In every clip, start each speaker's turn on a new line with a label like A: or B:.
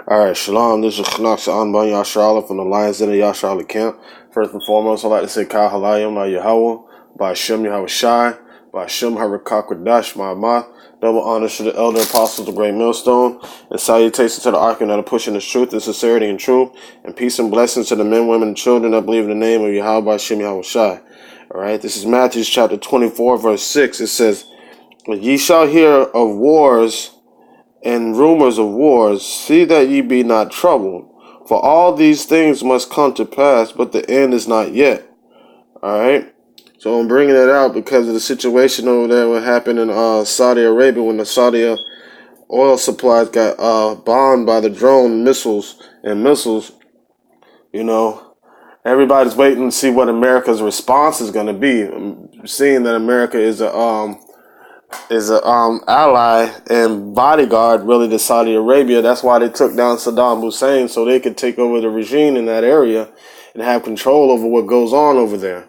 A: All right, shalom. This is Knux Anban Yasharala from the Lions Den of Yasharala camp. First and foremost, I'd like to say Kal Halayim La Yahweh, by Hashem Yahweh Shai, by Hashem Harakakwadash Ma'amah. Double honors to the elder apostles, the great millstone, and salutations to the archon that are pushing the truth and sincerity and truth, and peace and blessings to the men, women, and children that believe in the name of Yahweh by Hashem Yahweh Shai. All right, this is Matthew chapter 24, verse 6. It says, "Ye shall hear of wars and rumors of wars, see that ye be not troubled. For all these things must come to pass, but the end is not yet." Alright? So I'm bringing it out because of the situation over there, what happened in Saudi Arabia when the Saudi oil supplies got bombed by the drone missiles. You know, everybody's waiting to see what America's response is going to be. Seeing that America is a ally and bodyguard really to Saudi Arabia. That's why they took down Saddam Hussein, so they could take over the regime in that area and have control over what goes on over there.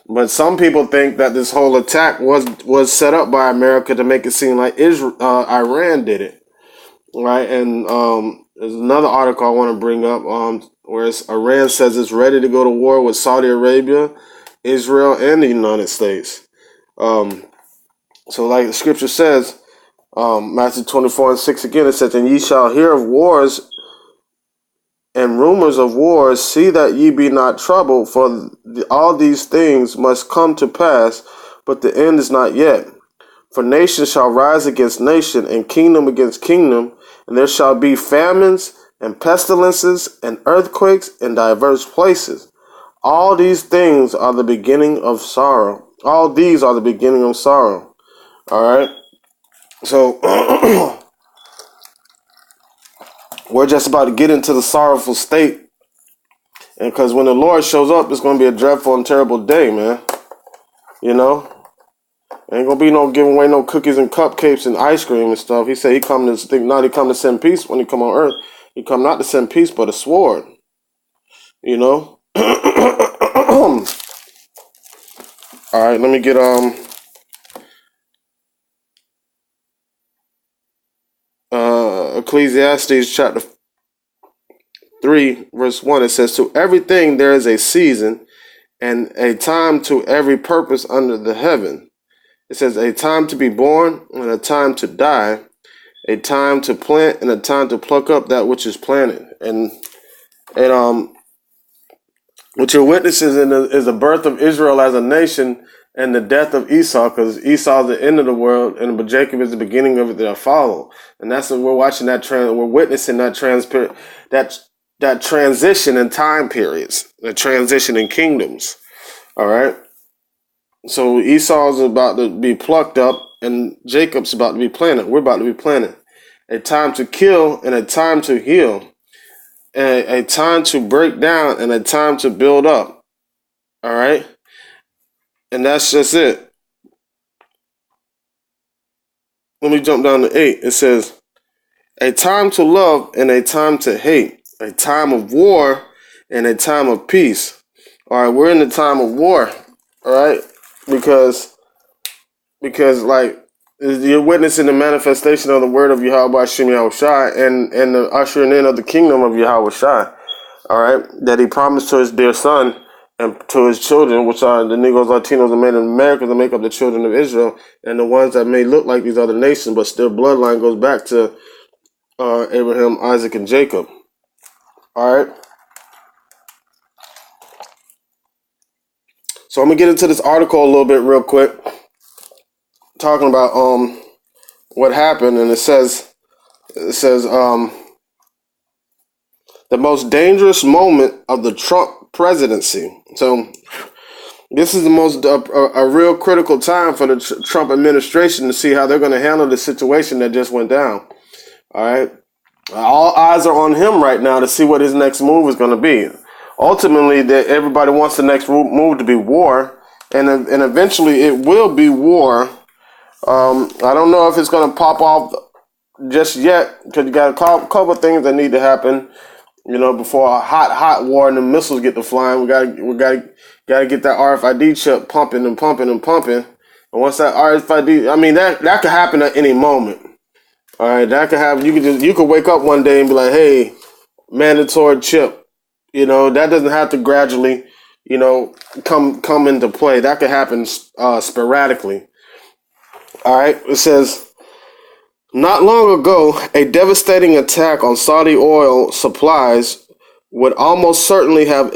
A: But some people think that this whole attack was set up by America to make it seem like Iran did it, right? And there's another article I want to bring up where Iran says it's ready to go to war with Saudi Arabia, Israel, and the United States. So like the scripture says, Matthew 24:6 again, it says, "And ye shall hear of wars and rumors of wars, see that ye be not troubled, for all these things must come to pass, but the end is not yet. For nation shall rise against nation, and kingdom against kingdom, and there shall be famines and pestilences and earthquakes in diverse places. All these things are the beginning of sorrow. All these are the beginning of sorrow." All right. So we're just about to get into the sorrowful state. And because when the Lord shows up, it's going to be a dreadful and terrible day, man. You know? Ain't going to be no giving away no cookies and cupcakes and ice cream and stuff. He said he come to send peace when he come on earth. He come not to send peace, but a sword. You know? All right, let me get Ecclesiastes chapter 3, verse 1. It says, "To everything there is a season, and a time to every purpose under the heaven." It says, "A time to be born, and a time to die, a time to plant, and a time to pluck up that which is planted." And what you're witnessing is the birth of Israel as a nation and the death of Esau, because Esau is the end of the world, but Jacob is the beginning of it that follow. And that's what we're watching. We're witnessing that transition in time periods, the transition in kingdoms. All right. So Esau's about to be plucked up, and Jacob's about to be planted. We're about to be planted. A time to kill and a time to heal. A time to break down and a time to build up. All right. And that's just it. Let me jump down to 8. It says, "A time to love and a time to hate. A time of war and a time of peace." All right. We're in the time of war. All right. Because like, you're witnessing the manifestation of the word of Yahweh Hashem Yahweh Shai and the ushering in of the kingdom of Yahweh Shai. All right, that he promised to his dear son and to his children, which are the Negroes, Latinos, and Native Americans that make up the children of Israel, and the ones that may look like these other nations, but still bloodline goes back to Abraham, Isaac, and Jacob. All right. So I'm gonna get into this article a little bit real quick, talking about what happened, and it says the most dangerous moment of the Trump presidency. So this is the most a real critical time for the Trump administration to see how they're going to handle the situation that just went down. All right, all eyes are on him right now to see what his next move is going to be. Ultimately, that everybody wants the next move to be war, and eventually it will be war. I don't know if it's going to pop off just yet, because you got a couple of things that need to happen, you know, before a hot war and the missiles get to flying. We gotta get that RFID chip pumping and pumping and pumping. And once that RFID, I mean, that could happen at any moment. All right, that could happen. You could wake up one day and be like, hey, mandatory chip. That doesn't have to gradually, come into play. That could happen sporadically. All right, it says not long ago, a devastating attack on Saudi oil supplies would almost certainly have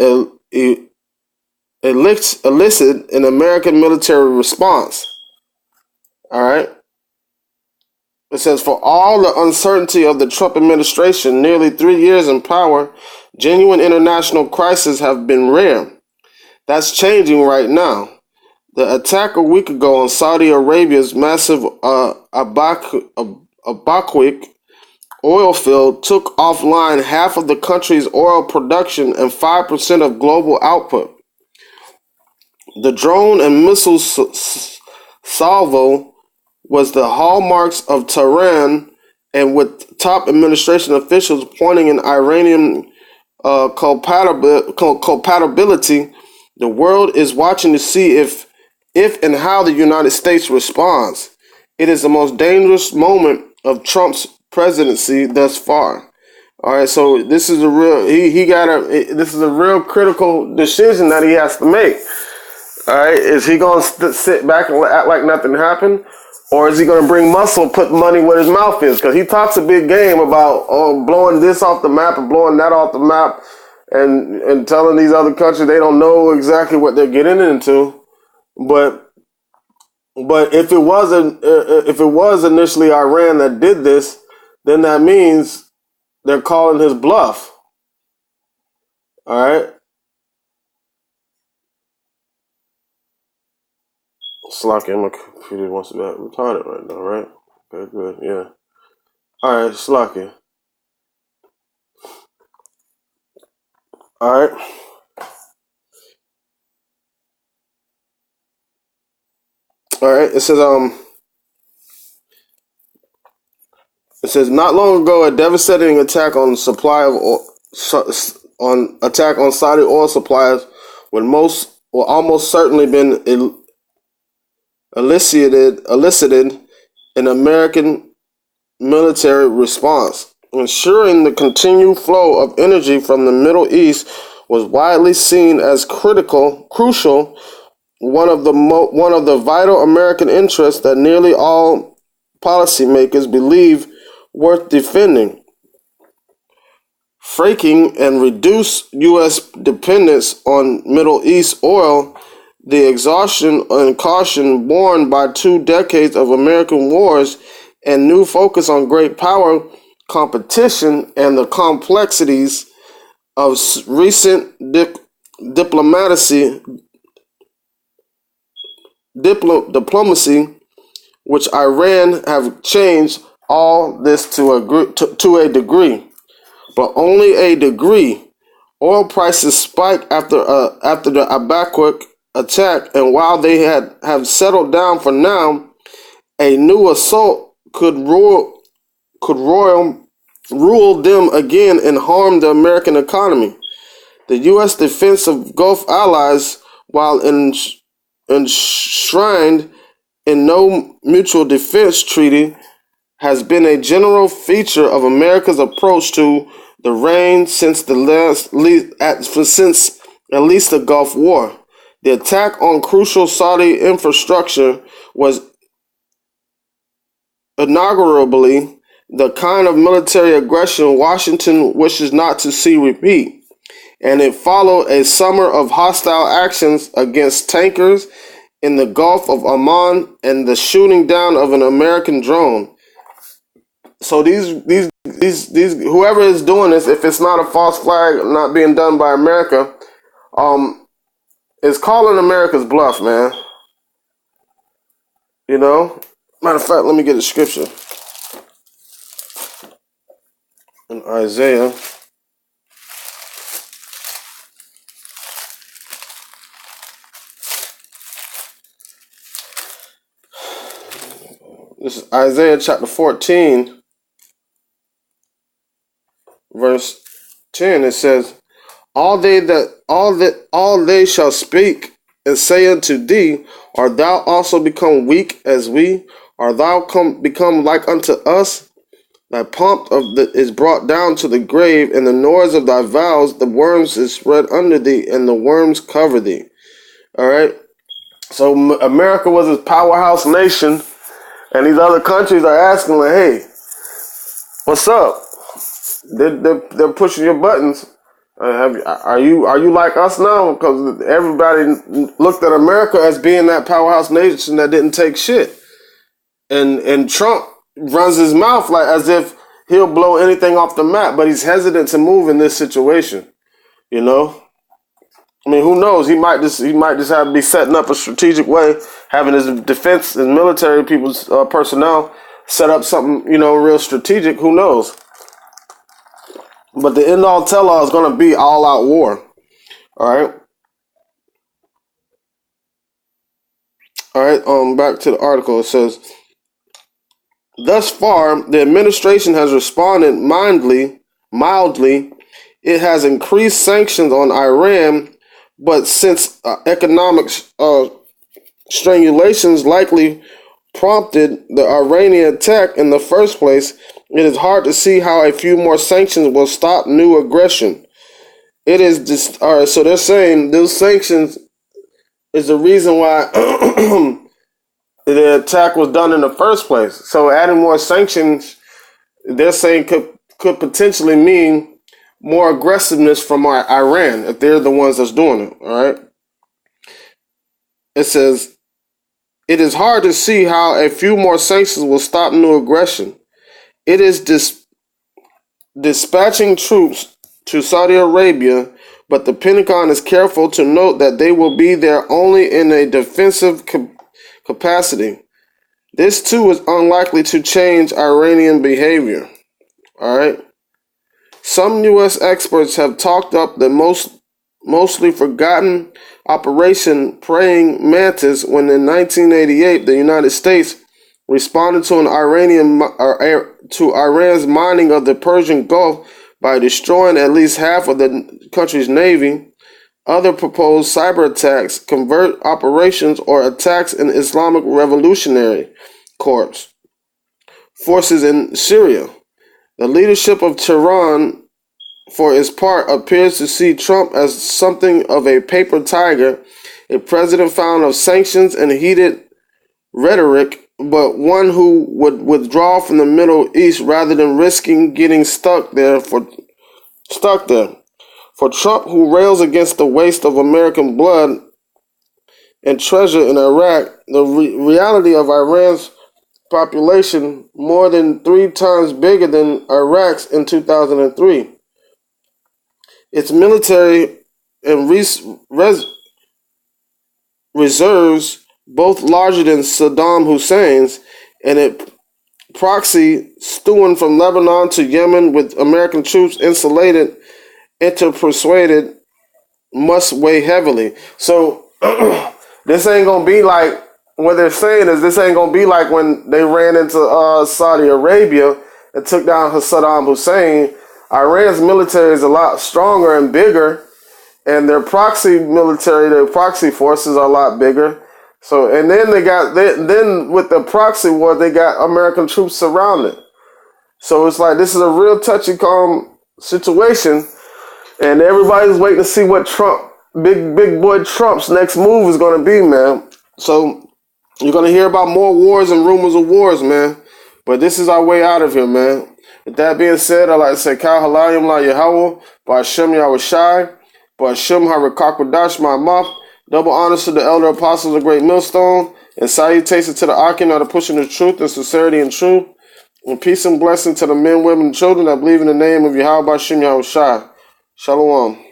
A: elicited an American military response. All right. It says, for all the uncertainty of the Trump administration, nearly 3 years in power, genuine international crises have been rare. That's changing right now. The attack a week ago on Saudi Arabia's massive Abaqiq oil field took offline half of the country's oil production and 5% of global output. The drone and missile salvo was the hallmarks of Tehran, and with top administration officials pointing in Iranian compatibility, the world is watching to see if and how the United States responds. It is the most dangerous moment of Trump's presidency thus far. All right, so this is a real this is a real critical decision that he has to make. All right, is he going to sit back and act like nothing happened, or is he going to bring muscle, put money where his mouth is? Because he talks a big game about blowing this off the map and blowing that off the map, and telling these other countries they don't know exactly what they're getting into. But if it was initially Iran that did this, then that means they're calling his bluff. All right. Slacking, my computer wants to be retarded right now, right? Okay, good, yeah. All right, slacking. All right. All right. It says not long ago, a devastating attack on supply of oil, attack on Saudi oil supplies would almost certainly been elicited an American military response. Ensuring the continued flow of energy from the Middle East was widely seen as crucial, one of the vital American interests that nearly all policymakers believe worth defending. Fracking and reduce U.S. dependence on Middle East oil, the exhaustion and caution borne by 2 decades of American wars, and new focus on great power competition and the complexities of recent diplomacy, which Iran have changed all this to a degree, but only a degree. Oil prices spiked after the Abaqiq attack, and while they have settled down for now, a new assault could rule them again and harm the American economy. The U.S. defense of Gulf allies, while enshrined in no mutual defense treaty, has been a general feature of America's approach to the reign since at least the Gulf War. The attack on crucial Saudi infrastructure was inaugurably the kind of military aggression Washington wishes not to see repeat, and it followed a summer of hostile actions against tankers in the Gulf of Oman and the shooting down of an American drone. So these whoever is doing this, if it's not a false flag not being done by America, is calling America's bluff, man. Matter of fact, let me get a scripture in Isaiah. This is Isaiah chapter 14, verse 10. It says, all they shall speak and say unto thee, art thou also become weak as we? Art thou become like unto us? Thy pomp is brought down to the grave, and the noise of thy vows, the worms is spread under thee, and the worms cover thee. All right. So America was a powerhouse nation, and these other countries are asking, like, hey, what's up? They're pushing your buttons. Are you like us now? Because everybody looked at America as being that powerhouse nation that didn't take shit, and Trump runs his mouth like as if he'll blow anything off the map, but he's hesitant to move in this situation. You know, I mean, who knows? He might just have to be setting up a strategic way, having his defense and military people's personnel set up something, real strategic. Who knows? But the end all tell all is going to be all out war. All right. All right. Back to the article. It says, thus far, the administration has responded mildly. It has increased sanctions on Iran, but since economic strangulations likely prompted the Iranian attack in the first place, it is hard to see how a few more sanctions will stop new aggression. It is just all right. So they're saying those sanctions is the reason why the attack was done in the first place. So adding more sanctions, they're saying could potentially mean more aggressiveness from Iran if they're the ones that's doing it. All right. It says it is hard to see how a few more sanctions will stop new aggression. It is dispatching troops to Saudi Arabia, but the Pentagon is careful to note that they will be there only in a defensive capacity. This too is unlikely to change Iranian behavior. All right. Some U.S. experts have talked up the mostly forgotten Operation Praying Mantis when in 1988 the United States responded to Iran's mining of the Persian Gulf by destroying at least half of the country's navy. Other proposed cyber attacks, covert operations, or attacks in Islamic Revolutionary Corps forces in Syria. The leadership of Tehran, for its part, appears to see Trump as something of a paper tiger, a president fond of sanctions and heated rhetoric, but one who would withdraw from the Middle East rather than risking getting stuck there. For Trump, who rails against the waste of American blood and treasure in Iraq, the reality of Iran's population more than 3 times bigger than Iraq's in 2003. Its military and reserves both larger than Saddam Hussein's, and it proxy stewing from Lebanon to Yemen with American troops insulated, interpersuaded, must weigh heavily. So this ain't gonna be like what they're saying is this ain't gonna be like when they ran into Saudi Arabia and took down Saddam Hussein. Iran's military is a lot stronger and bigger, and their proxy military, their proxy forces are a lot bigger. So, and then then with the proxy war, they got American troops surrounded. So it's like this is a real touchy calm situation, and everybody's waiting to see what big boy Trump's next move is going to be, man. So you're going to hear about more wars and rumors of wars, man. But this is our way out of here, man. With that being said, I'd like to say, Kal Halayim La Yahweh, Ba'Shem Yahushai, Ba'Shem HaRakakwadash Ma'amaf. Double honors to the elder apostles of Great Millstone, and salutations to the Akim that are pushing the truth and sincerity and truth. And peace and blessing to the men, women, and children that believe in the name of Yahweh Ba'Shem Yahushai. Shalom.